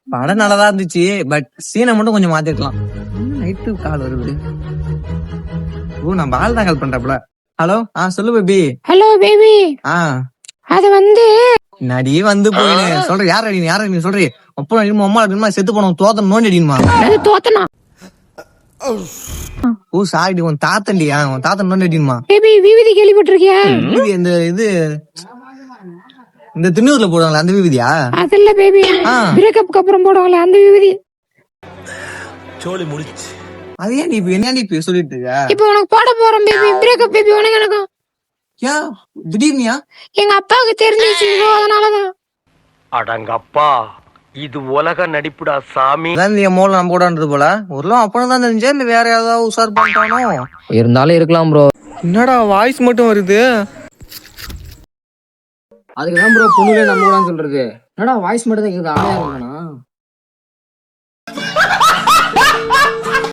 படம் நல்லாதான் இருந்துச்சு. பட் சீனை மட்டும் கொஞ்சம் மாத்திருக்கலாம். நைட்டு கால் வருது. ஓ நான் பால் தான் கால் பண்றப்பல. ஹலோ சொல்லு பேபி. Hello baby. அது வந்து நடி வந்து போயினு சொல்ற. யார் அடி சொல்றீ? அப்போ அம்மா அடிமா செத்து போனோம் தோத்தம் நோண்டி அடிமா. தோத்தனா? ஓ சாரிடி உன் தாத்தண்டியா? உன் தாத்தன் நோண்டி அடிமா. பேபி விவிதி கேள்விப்பட்டிருக்கியா? இந்த இந்த திண்ணூர்ல போடுவாங்களா அந்த விவிதியா? அதல்ல பேபி, பிரேக்கப்க்கு அப்புறம் போடுவாங்களே அந்த விவிதி. சோலி முடிச்சு. அது ஏன் நீ இப்ப என்ன சொல்லிட்டு இருக்க? இப்போ உனக்கு போட போறோம் பேபி, பிரேக்கப் பேபி. உனக்கு எனக்கும் ஏன் திடீர்னியா? எங்க அப்பாவுக்கு தெரிஞ்சிச்சு, அதனாலதான். அடங்கப்பா, இது உலக நடிப்புடா சாமி. என் மோல நம்ம கூடன்றது போல. ஒருலாம் அப்பதான் தான் தெரிஞ்சா இல்ல வேற ஏதாவது உசார் பண்ணிட்டானோ? இருந்தாலும் இருக்கலாம் ப்ரோ. என்னடா வாய்ஸ் மட்டும் வருது? அதுக்குதான் ப்ரோ பொண்ணுலே நம்ம கூட சொல்றது. என்னடா வாய்ஸ் மட்டும் தான் கேக்குது. ஆமையா இருக்கா?